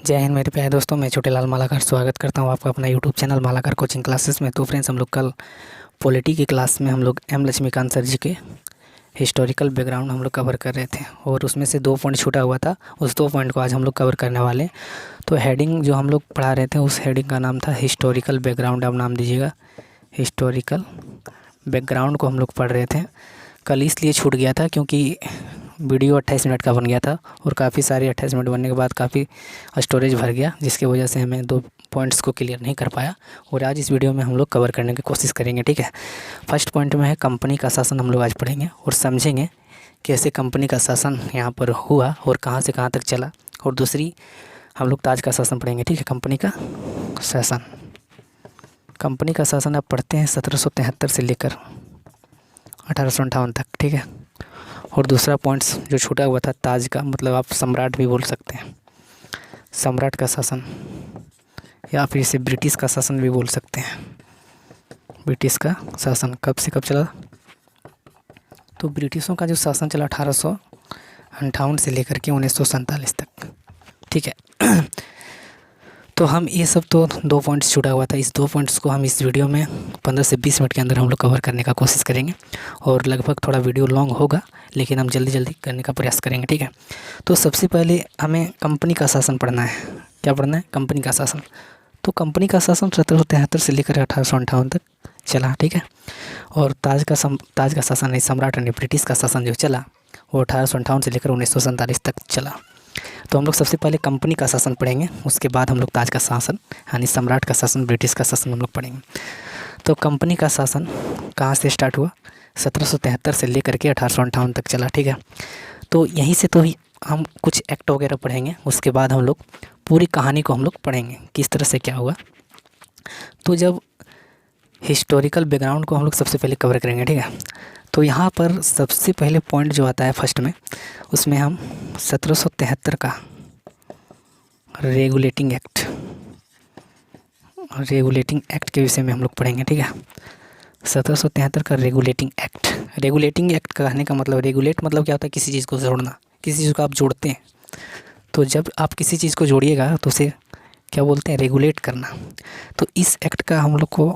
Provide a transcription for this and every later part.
जय हिंद मेरे प्यारे दोस्तों, मैं छोटेलाल मालाकर स्वागत करता हूं आपका अपना YouTube channel Malakar coaching classes में। तो फ्रेंड्स, हम लोग कल पॉलिटी की क्लास में हम लोग एम लक्ष्मीकांत सर जी के हिस्टोरिकल बैकग्राउंड हम लोग कवर कर रहे थे और उसमें से 2 पॉइंट छूटा हुआ था। उस 2 पॉइंट को आज हम लोग कवर करने वाले हैं। तो हेडिंग जो हम लोग पढ़ा रहे थे उस हेडिंग का नाम था हिस्टोरिकल बैकग्राउंड। आप नाम दीजिएगा, हिस्टोरिकल बैकग्राउंड को हम लोग पढ़ रहे थे। कल इसलिए छूट गया था क्योंकि वीडियो 28 मिनट का बन गया था और काफ़ी सारे 28 मिनट बनने के बाद काफ़ी स्टोरेज भर गया, जिसकी वजह से हमें 2 पॉइंट्स को क्लियर नहीं कर पाया। और आज इस वीडियो में हम लोग कवर करने की कोशिश करेंगे, ठीक है। फर्स्ट पॉइंट में है कंपनी का शासन। हम लोग आज पढ़ेंगे और समझेंगे कैसे कंपनी का शासन यहाँ पर हुआ और कहाँ से कहाँ तक चला। और दूसरी हम लोग ताज का शासन पढ़ेंगे, ठीक है। कंपनी का शासन, कंपनी का शासन आप पढ़ते हैं 1773 से लेकर 1858 तक, ठीक है। और दूसरा पॉइंट्स जो छूटा हुआ था ताज का, मतलब आप सम्राट भी बोल सकते हैं, सम्राट का शासन, या फिर इसे ब्रिटिश का शासन भी बोल सकते हैं। ब्रिटिश का शासन कब से कब चला? तो ब्रिटिशों का जो शासन चला 1858 से लेकर के 1947 तक, ठीक है। तो हम ये सब तो 2 पॉइंट्स छूटा हुआ था, इस 2 पॉइंट्स को हम इस वीडियो में 15 से 20 मिनट के अंदर हम लोग कवर करने का कोशिश करेंगे। और लगभग थोड़ा वीडियो लॉन्ग होगा, लेकिन हम जल्दी जल्दी करने का प्रयास करेंगे, ठीक है। तो सबसे पहले हमें कंपनी का शासन पढ़ना है। क्या पढ़ना है? कंपनी का शासन। तो कंपनी का शासन 1773 से लेकर 1858 तक चला, ठीक है। और ताज का शासन नहीं, सम्राट ने ब्रिटिश का शासन जो चला वो 1858 से लेकर 1947 तक चला। तो हम लोग सबसे पहले कंपनी का शासन पढ़ेंगे, उसके बाद हम लोग ताज का शासन यानी सम्राट का शासन, ब्रिटिश का शासन हम लोग पढ़ेंगे। तो कंपनी का शासन कहाँ से स्टार्ट हुआ? 1773 से लेकर के 1858 तक चला, ठीक है। तो यहीं से तो हम कुछ एक्ट वगैरह पढ़ेंगे, उसके बाद हम लोग पूरी कहानी को हम लोग पढ़ेंगे किस तरह से क्या हुआ। तो जब हिस्टोरिकल बैकग्राउंड को हम लोग सबसे पहले कवर करेंगे, ठीक है। तो यहाँ पर सबसे पहले पॉइंट जो आता है फर्स्ट में, उसमें हम 1773 का रेगुलेटिंग एक्ट के विषय में हम लोग पढ़ेंगे, ठीक है। 1773 का रेगुलेटिंग एक्ट का कहने का मतलब, रेगुलेट मतलब क्या होता है? किसी चीज़ को जोड़ना, किसी चीज़ को आप जोड़ते हैं। तो जब आप किसी चीज़ को जोड़िएगा तो उसे क्या बोलते हैं? रेगुलेट करना। तो इस एक्ट का हम लोग को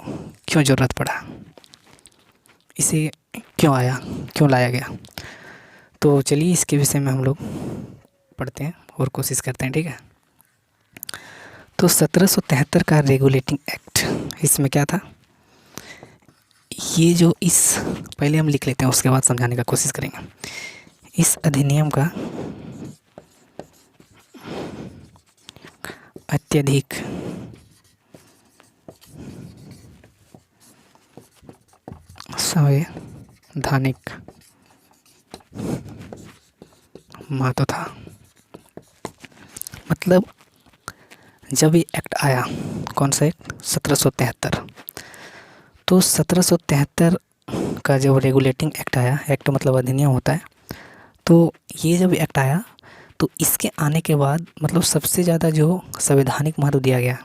क्यों ज़रूरत पड़ा, इसे क्यों लाया गया? तो चलिए इसके विषय में हम लोग पढ़ते हैं और कोशिश करते हैं, ठीक है। तो 1773 का रेगुलेटिंग एक्ट, इसमें क्या था? ये जो इस पहले हम लिख लेते हैं, उसके बाद समझाने का कोशिश करेंगे। इस अधिनियम का अत्यधिक संवैधानिक महत्व था। मतलब जब ये एक्ट आया, कौन सा एक्ट? 1773। तो 1773 का जब रेगुलेटिंग एक्ट आया, एक्ट मतलब अधिनियम होता है, तो ये जब एक्ट आया तो इसके आने के बाद मतलब सबसे ज़्यादा जो संवैधानिक महत्व दिया गया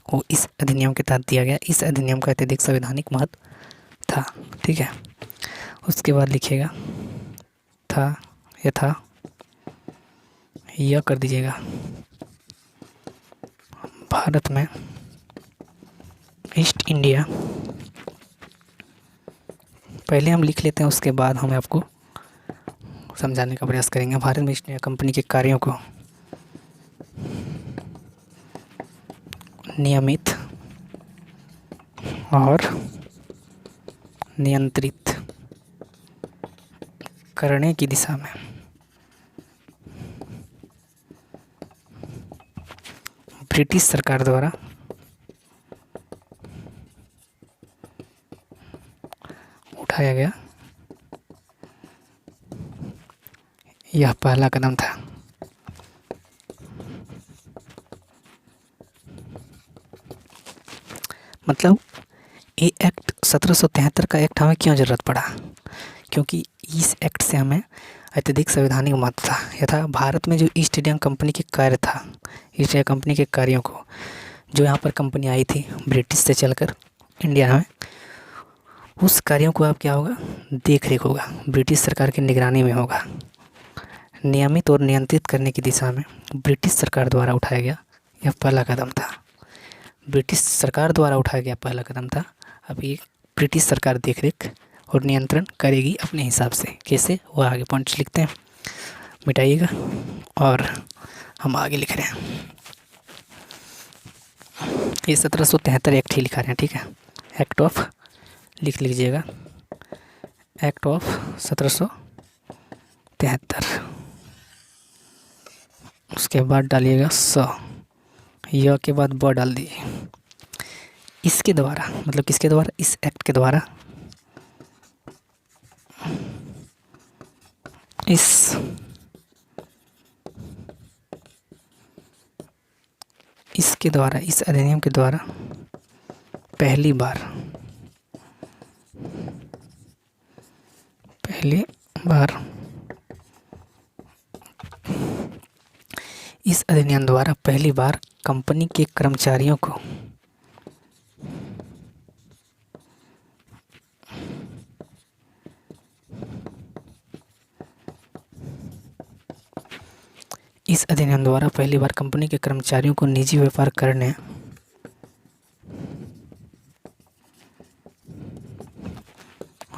वो इस अधिनियम के तहत दिया गया। इस अधिनियम का अत्यधिक संवैधानिक महत्व था, ठीक है। उसके बाद लिखिएगा था, यह कर दीजिएगा, भारत में ईस्ट इंडिया, पहले हम लिख लेते हैं, उसके बाद हम आपको समझाने का प्रयास करेंगे। भारत में ईस्ट इंडिया कंपनी के कार्यों को नियमित और नियंत्रित करने की दिशा में ब्रिटिश सरकार द्वारा उठाया गया यह पहला कदम था। मतलब ये एक्ट 1773 का एक्ट हमें क्यों ज़रूरत पड़ा? क्योंकि इस एक्ट से हमें अत्यधिक संवैधानिक महत्व था। यथा भारत में जो ईस्ट इंडिया कंपनी के कार्य था, ईस्ट इंडिया कंपनी के कार्यों को, जो यहाँ पर कंपनी आई थी ब्रिटिश से चलकर इंडिया में, उस कार्यों को अब क्या होगा? देख रेख होगा, ब्रिटिश सरकार की निगरानी में होगा। नियमित और नियंत्रित करने की दिशा में ब्रिटिश सरकार द्वारा उठाया गया यह पहला कदम था, ब्रिटिश सरकार द्वारा उठाया गया पहला कदम था। अब ये ब्रिटिश सरकार देख रेख और नियंत्रण करेगी अपने हिसाब से। कैसे, वो आगे पॉइंट्स लिखते हैं, मिटाइएगा। और हम आगे लिख रहे हैं, ये 1773 एक्ट ही लिखा रहे हैं, ठीक है। एक्ट ऑफ लिख लीजिएगा, एक्ट ऑफ 1773। उसके बाद डालिएगा य के बाद ब डाल दीजिए। इसके द्वारा मतलब किसके द्वारा, इस एक्ट के द्वारा इसके द्वारा, इस अधिनियम के द्वारा पहली बार इस अधिनियम द्वारा पहली बार कंपनी के कर्मचारियों को इस अधिनियम द्वारा पहली बार कंपनी के कर्मचारियों को निजी व्यापार करने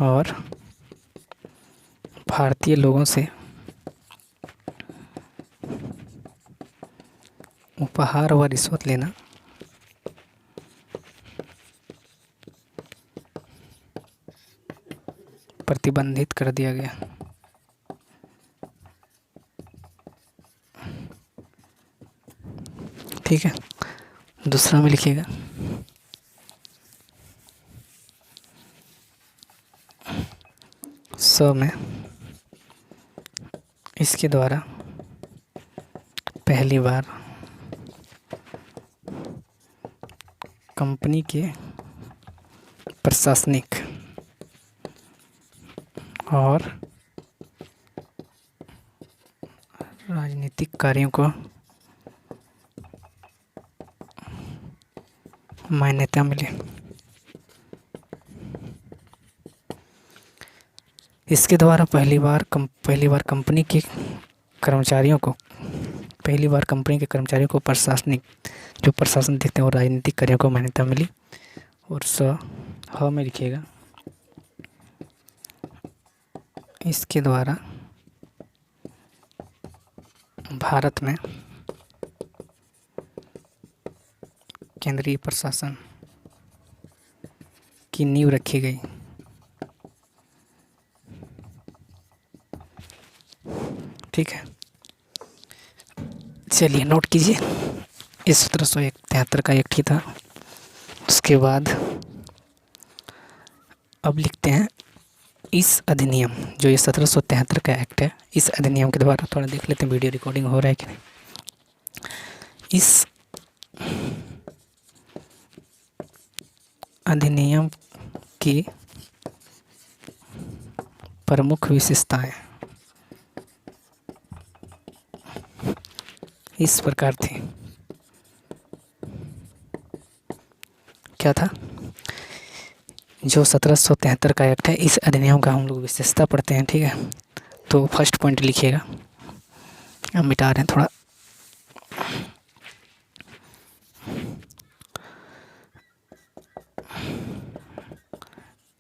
और भारतीय लोगों से उपहार व रिश्वत लेना प्रतिबंधित कर दिया गया। ठीक है, दूसरा में लिखिएगा, में इसके द्वारा पहली बार कंपनी के प्रशासनिक और राजनीतिक कार्यों को मान्यता मिली। इसके द्वारा पहली बार कंपनी के कर्मचारियों को प्रशासनिक जो प्रशासन देखते हैं और राजनीतिक कार्यों को मान्यता मिली। और ह में लिखिएगा, इसके द्वारा भारत में केंद्रीय प्रशासन की नींव रखी गई। ठीक है, चलिए नोट कीजिए, ये 1773 का एक्ट ही था। उसके बाद अब लिखते हैं इस अधिनियम, जो ये 1773 का एक्ट है, इस अधिनियम के द्वारा, थोड़ा देख लेते हैं वीडियो रिकॉर्डिंग हो रहा है कि नहीं। इस अधिनियम की प्रमुख विशेषताएं इस प्रकार थी। क्या था, जो 1773 का एक्ट है, इस अधिनियम का हम लोग विशेषता पढ़ते हैं। ठीक है, तो फर्स्ट पॉइंट लिखिएगा, हम मिटा रहे हैं थोड़ा।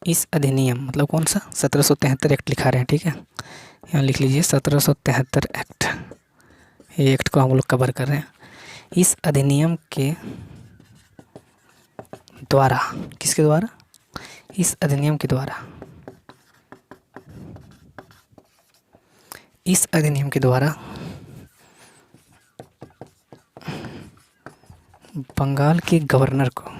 इस अधिनियम मतलब कौन सा, 1773 एक्ट लिखा रहे हैं। ठीक है, यहाँ लिख लीजिए 1773 एक्ट, ये एक्ट को हम लोग कवर कर रहे हैं। इस अधिनियम के द्वारा, किसके द्वारा, इस अधिनियम के द्वारा, इस अधिनियम के द्वारा बंगाल के गवर्नर को,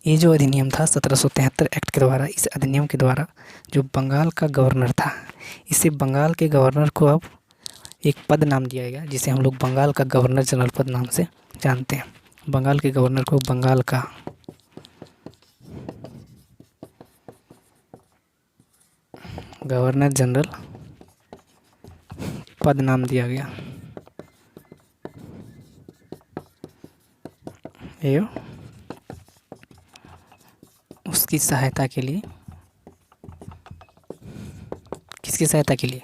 ये जो अधिनियम था 1773 एक्ट के द्वारा, इस अधिनियम के द्वारा जो बंगाल का गवर्नर था, इसे बंगाल के गवर्नर को अब एक पद नाम दिया गया, जिसे हम लोग बंगाल का गवर्नर जनरल पद नाम से जानते हैं। बंगाल के गवर्नर को बंगाल का गवर्नर जनरल पद नाम दिया गया। एवं उसकी सहायता के लिए, किसकी सहायता के लिए,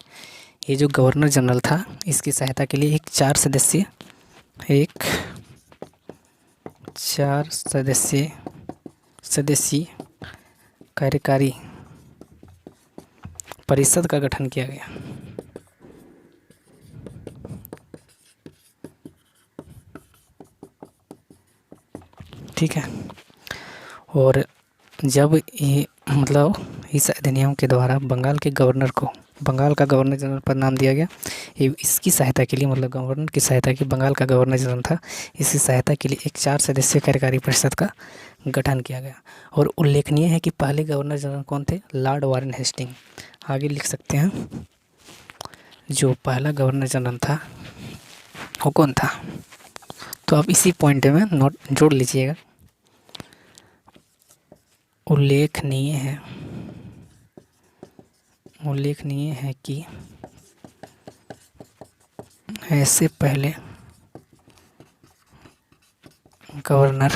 ये जो गवर्नर जनरल था इसकी सहायता के लिए एक 4 सदस्यीय कार्यकारी परिषद का गठन किया गया। ठीक है। और जब ये मतलब इस अधिनियम के द्वारा बंगाल के गवर्नर को बंगाल का गवर्नर जनरल पद नाम दिया गया। ये इसकी सहायता के लिए मतलब गवर्नर की सहायता की बंगाल का गवर्नर जनरल था, इसकी सहायता के लिए एक 4 सदस्यीय कार्यकारी परिषद का गठन किया गया। और उल्लेखनीय है कि पहले गवर्नर जनरल कौन थे? Lord Warren Hastings. आगे लिख सकते हैं, जो पहला गवर्नर जनरल था वो कौन था? तो आप इसी पॉइंट में नोट जोड़ लीजिएगा। उल्लेखनीय है कि ऐसे पहले गवर्नर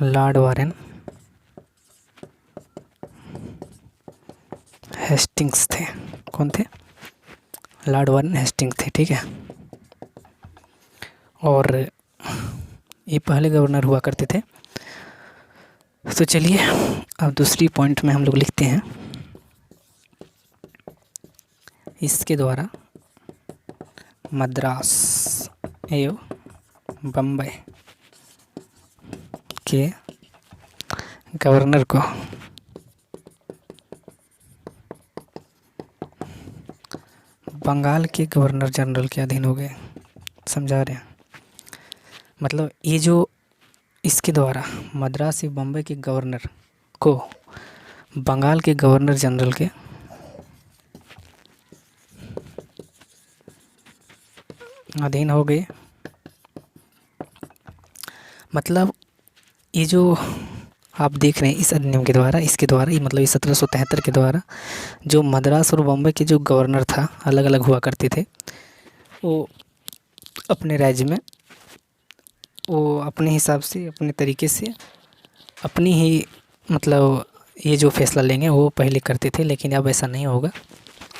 लॉर्ड वारेन हेस्टिंग्स थे। कौन थे? लॉर्ड वारेन हेस्टिंग्स थे। ठीक है। और ये पहले गवर्नर हुआ करते थे। तो चलिए अब दूसरी पॉइंट में हम लोग लिखते हैं, इसके द्वारा मद्रास एवं बम्बई के गवर्नर को बंगाल के गवर्नर जनरल के अधीन हो गए। समझा रहे हैं? मतलब ये जो इसके द्वारा मद्रास एवं बम्बई के गवर्नर को बंगाल के गवर्नर जनरल के अधीन हो गए। मतलब ये जो आप देख रहे हैं इस अधिनियम के द्वारा, इसके द्वारा ये मतलब ये 1773 के द्वारा जो मद्रास और बम्बई के जो गवर्नर था अलग अलग हुआ करते थे, वो अपने राज्य में वो अपने हिसाब से अपने तरीके से अपनी ही मतलब ये जो फैसला लेंगे वो पहले करते थे, लेकिन अब ऐसा नहीं होगा।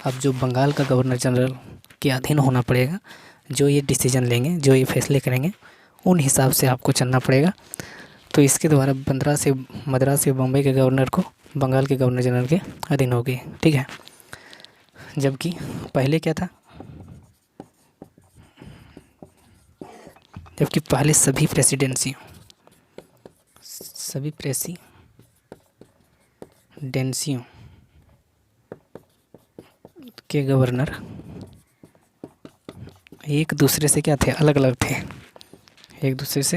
अब जो बंगाल का गवर्नर जनरल के अधीन होना पड़ेगा, जो ये डिसीजन लेंगे, जो ये फैसले करेंगे, उन हिसाब से आपको चलना पड़ेगा। तो इसके द्वारा मद्रास से बम्बई के गवर्नर को बंगाल के गवर्नर जनरल के अधीन हो गए। ठीक है। जबकि पहले क्या था? जबकि पहले सभी प्रेसिडेंसियों के गवर्नर एक दूसरे से क्या थे? अलग अलग थे, एक दूसरे से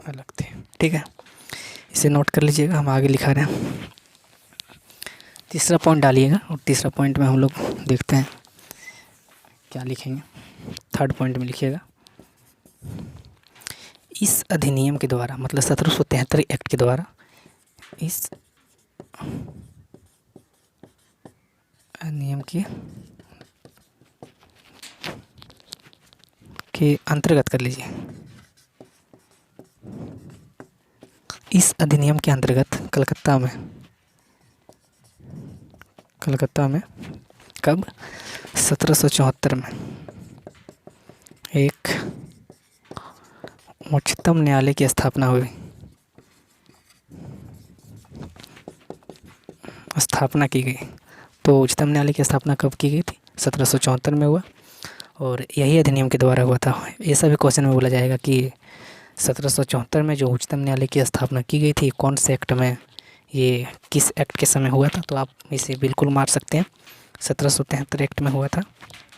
अलग थे। ठीक है, इसे नोट कर लीजिएगा, हम आगे लिखा रहे हैं। तीसरा पॉइंट डालिएगा और तीसरा पॉइंट में हम लोग देखते हैं क्या लिखेंगे। थर्ड पॉइंट में लिखिएगा, इस अधिनियम के द्वारा मतलब 1773 एक्ट के द्वारा इस अधिनियम के अंतर्गत कर लीजिए। इस अधिनियम के अंतर्गत कलकत्ता में कब? 1774 में एक उच्चतम न्यायालय की स्थापना की गई। तो उच्चतम न्यायालय की स्थापना कब की गई थी? 1774 में हुआ। और यही अधिनियम के द्वारा हुआ था। ऐसा भी क्वेश्चन में बोला जाएगा कि 1774 में जो उच्चतम न्यायालय की स्थापना की गई थी कौन से एक्ट में, ये किस एक्ट के समय हुआ था? तो आप इसे बिल्कुल मार सकते हैं, 1773 एक्ट में हुआ था।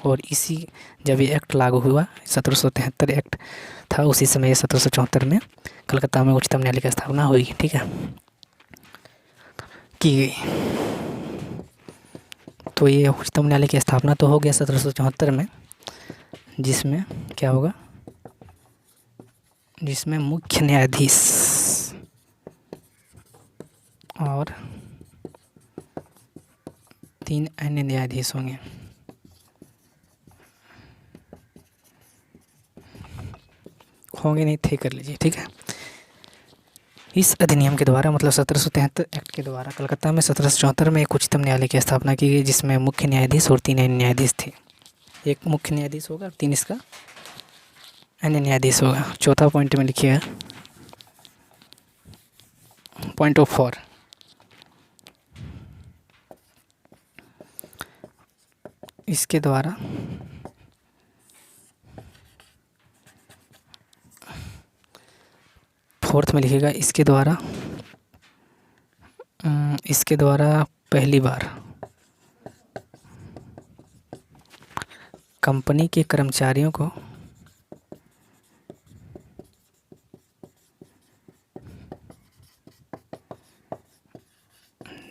और इसी जब ये एक्ट लागू हुआ, 1773 एक्ट था, उसी समय 1774 में कलकत्ता में उच्चतम न्यायालय की स्थापना हुई। ठीक है, की गई। तो ये उच्चतम न्यायालय की स्थापना तो हो गया 1774 में, जिसमें क्या होगा? जिसमें मुख्य न्यायाधीश और 3 अन्य न्यायाधीश होंगे। नहीं थे कर लीजिए। ठीक है, इस अधिनियम के द्वारा मतलब 1773 एक्ट के द्वारा कलकत्ता में 1774 में एक उच्चतम न्यायालय की स्थापना की गई, जिसमें मुख्य न्यायाधीश और 3 अन्य न्यायाधीश थे। एक मुख्य न्यायाधीश होगा और 3 इसका अन्य न्यायाधीश होगा। चौथा पॉइंट में लिखिएगा, पॉइंट ऑफ 4, इसके द्वारा फोर्थ में लिखिएगा, इसके द्वारा पहली बार कंपनी के कर्मचारियों को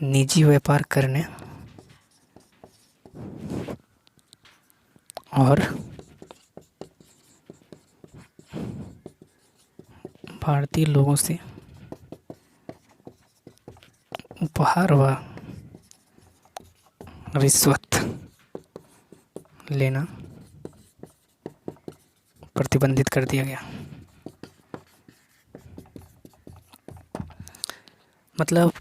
निजी व्यापार करने और भारतीय लोगों से उपहार व रिश्वत लेना प्रतिबंधित कर दिया गया। मतलब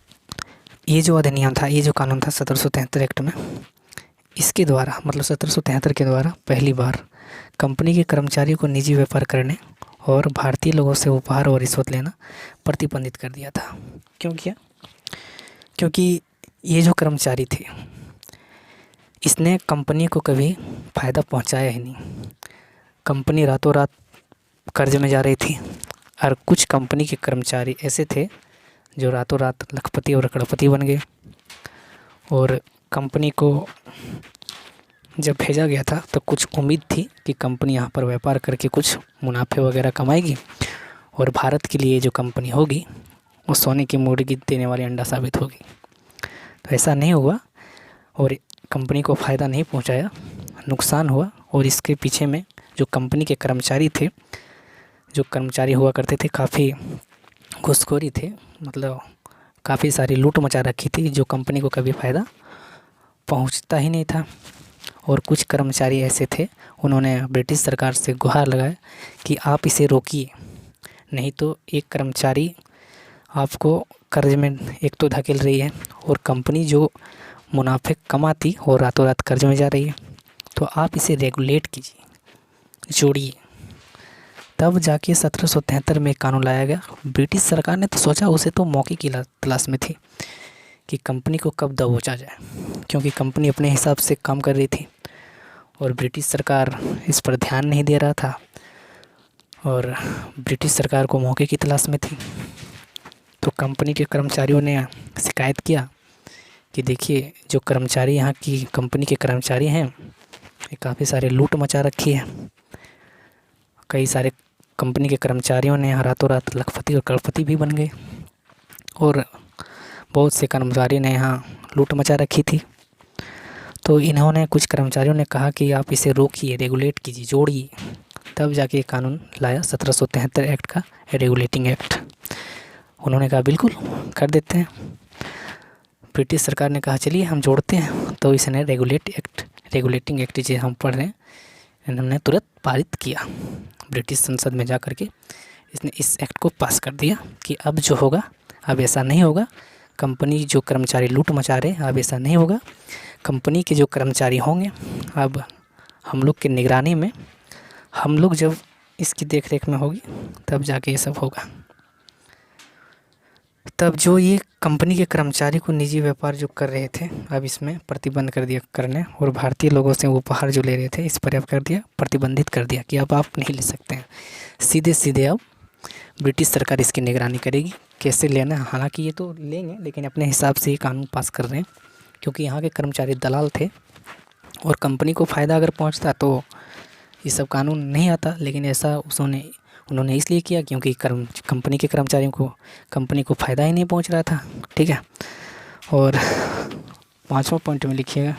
ये जो अधिनियम था, ये जो कानून था 1773 एक्ट में, इसके द्वारा मतलब 1773 के द्वारा पहली बार कंपनी के कर्मचारियों को निजी व्यापार करने और भारतीय लोगों से उपहार और रिश्वत लेना प्रतिबंधित कर दिया था। क्यों किया? क्योंकि ये जो कर्मचारी थे, इसने कंपनी को कभी फ़ायदा पहुंचाया ही नहीं। कंपनी रातों रात कर्ज में जा रही थी और कुछ कंपनी के कर्मचारी ऐसे थे जो रातों रात लखपति और करोड़पति बन गए। और कंपनी को जब भेजा गया था तो कुछ उम्मीद थी कि कंपनी यहाँ पर व्यापार करके कुछ मुनाफे वगैरह कमाएगी और भारत के लिए जो कंपनी होगी वो सोने की मुर्गी देने वाली अंडा साबित होगी। तो ऐसा नहीं हुआ और कंपनी को फ़ायदा नहीं पहुँचाया, नुकसान हुआ। और इसके पीछे में जो कंपनी के कर्मचारी थे, जो कर्मचारी हुआ करते थे, काफ़ी घूसखोरी थे, मतलब काफ़ी सारी लूट मचा रखी थी, जो कंपनी को कभी फ़ायदा पहुंचता ही नहीं था। और कुछ कर्मचारी ऐसे थे, उन्होंने ब्रिटिश सरकार से गुहार लगाया कि आप इसे रोकिए, नहीं तो एक कर्मचारी आपको कर्ज में एक तो धकेल रही है और कंपनी जो मुनाफे कमाती और रातों रात कर्ज में जा रही है, तो आप इसे रेगुलेट कीजिए, जोड़िए। तब जाके 1773 में कानून लाया गया। ब्रिटिश सरकार ने तो सोचा, उसे तो मौके की तलाश में थी कि कंपनी को कब दबोचा जाए, क्योंकि कंपनी अपने हिसाब से काम कर रही थी और ब्रिटिश सरकार इस पर ध्यान नहीं दे रहा था और ब्रिटिश सरकार को मौके की तलाश में थी। तो कंपनी के कर्मचारियों ने शिकायत किया कि देखिए, जो कर्मचारी यहाँ की कंपनी के कर्मचारी हैं, ये काफ़ी सारे लूट मचा रखी है। कई सारे कंपनी के कर्मचारियों ने रातों रात लखपति और करोड़पति भी बन गए और बहुत से कर्मचारी ने यहाँ लूट मचा रखी थी। तो इन्होंने, कुछ कर्मचारियों ने कहा कि आप इसे रोकिए, रेगुलेट कीजिए, जोड़िए। तब जाके कानून लाया 1773 एक्ट का, रेगुलेटिंग एक्ट। उन्होंने कहा बिल्कुल कर देते हैं। ब्रिटिश सरकार ने कहा चलिए हम जोड़ते हैं, तो इसने रेगुलेटिंग एक्ट जो हम पढ़ रहे हैं, इन्होंने तुरंत पारित किया। ब्रिटिश संसद में जा कर के इसने इस एक्ट को पास कर दिया कि अब जो होगा, अब ऐसा नहीं होगा, कंपनी जो कर्मचारी लूट मचा रहे, अब ऐसा नहीं होगा। कंपनी के जो कर्मचारी होंगे, अब हम लोग की निगरानी में, हम लोग जब इसकी देख रेख में होगी, तब जाके ये सब होगा। तब जो ये कंपनी के कर्मचारी को निजी व्यापार जो कर रहे थे, अब इसमें प्रतिबंध कर दिया करने, और भारतीय लोगों से उपहार जो ले रहे थे, इस पर अब कर दिया, प्रतिबंधित कर दिया कि अब आप नहीं ले सकते हैं। सीधे सीधे अब ब्रिटिश सरकार इसकी निगरानी करेगी कैसे लेना है। हालांकि ये तो लेंगे, लेकिन अपने हिसाब से ये कानून पास कर रहे हैं, क्योंकि यहाँ के कर्मचारी दलाल थे और कंपनी को फ़ायदा अगर पहुँचता तो ये सब कानून नहीं आता। लेकिन ऐसा उन्होंने इसलिए किया क्योंकि कंपनी के कर्मचारियों को, कंपनी को फ़ायदा ही नहीं पहुंच रहा था। ठीक है। और 5वां पॉइंट में लिखिएगा,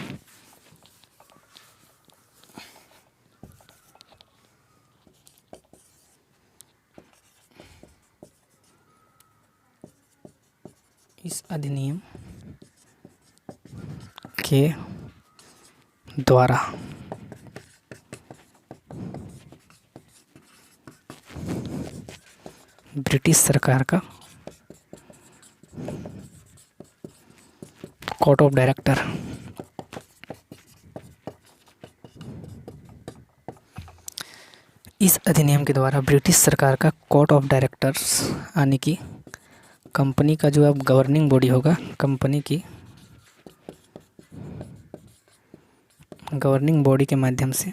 इस अधिनियम के द्वारा ब्रिटिश सरकार का कोर्ट ऑफ डायरेक्टर। इस अधिनियम के द्वारा ब्रिटिश सरकार का कोर्ट ऑफ डायरेक्टर्स यानी कि कंपनी का जो अब गवर्निंग बॉडी होगा, कंपनी की गवर्निंग बॉडी के माध्यम से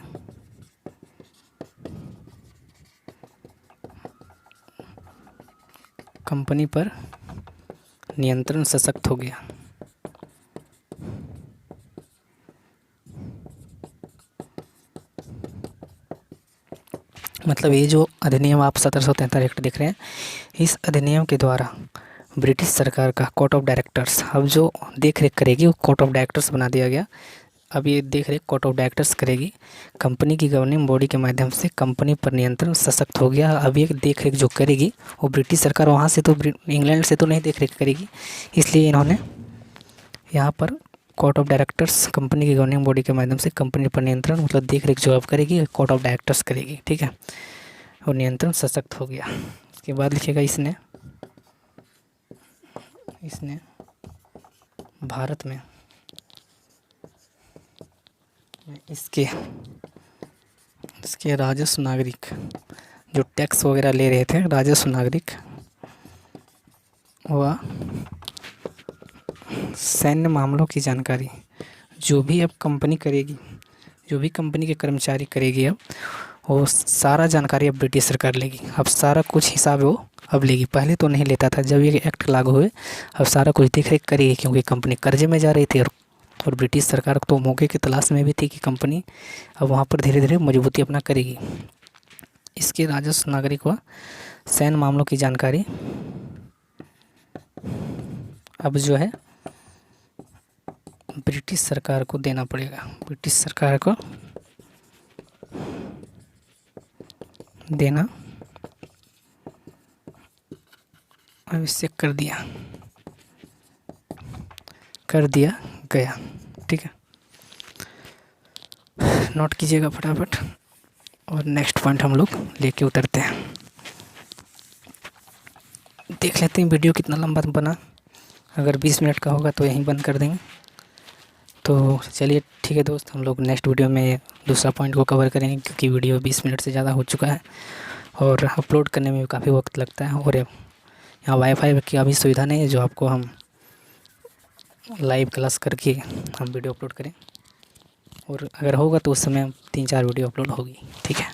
कंपनी पर नियंत्रण सशक्त हो गया। मतलब ये जो अधिनियम आप 1743 देख रहे हैं, इस अधिनियम के द्वारा ब्रिटिश सरकार का कोर्ट ऑफ डायरेक्टर्स अब जो देख रेख करेगी वो कोर्ट ऑफ डायरेक्टर्स बना दिया गया। अब ये देख रेख कोर्ट ऑफ डायरेक्टर्स करेगी, कंपनी की गवर्निंग बॉडी के माध्यम से कंपनी पर नियंत्रण सशक्त हो गया। अब ये देख रेख जो करेगी वो ब्रिटिश सरकार वहाँ से तो इंग्लैंड से तो नहीं देख रेख करेगी, इसलिए इन्होंने यहाँ पर कोर्ट ऑफ डायरेक्टर्स कंपनी की गवर्निंग बॉडी के माध्यम से कंपनी पर नियंत्रण मतलब देख रेख जो अब करेगी कोर्ट ऑफ डायरेक्टर्स करेगी, ठीक है। और नियंत्रण सशक्त हो गया। उसके बाद लिखेगा इसने भारत में इसके राजस्व नागरिक जो टैक्स वगैरह ले रहे थे, राजस्व नागरिक व सैन्य मामलों की जानकारी जो भी अब कंपनी करेगी, जो भी कंपनी के कर्मचारी करेगी, अब वो सारा जानकारी अब ब्रिटिश सरकार लेगी। अब सारा कुछ हिसाब वो अब लेगी, पहले तो नहीं लेता था। जब ये एक्ट लागू हुए अब सारा कुछ देख रेख करेगी, क्योंकि कंपनी कर्जे में जा रही थी और ब्रिटिश सरकार तो मौके की तलाश में भी थी कि कंपनी अब वहाँ पर धीरे धीरे मजबूती अपना करेगी। इसके राजस्व नागरिक व सैन्य मामलों की जानकारी अब जो है ब्रिटिश सरकार को देना पड़ेगा, ब्रिटिश सरकार को देना आवश्यक कर दिया गया, ठीक है। नोट कीजिएगा फटाफट और नेक्स्ट पॉइंट हम लोग लेके उतरते हैं। देख लेते हैं वीडियो कितना लंबा बना, अगर 20 मिनट का होगा तो यहीं बंद कर देंगे। तो चलिए ठीक है दोस्त, हम लोग नेक्स्ट वीडियो में दूसरा पॉइंट को कवर करेंगे, क्योंकि वीडियो 20 मिनट से ज़्यादा हो चुका है और अपलोड करने में भी काफ़ी वक्त लगता है। और यहाँ वाईफाई की अभी सुविधा नहीं है जो आपको हम लाइव क्लास करके हम वीडियो अपलोड करें, और अगर होगा तो उस समय 3-4 वीडियो अपलोड होगी, ठीक है।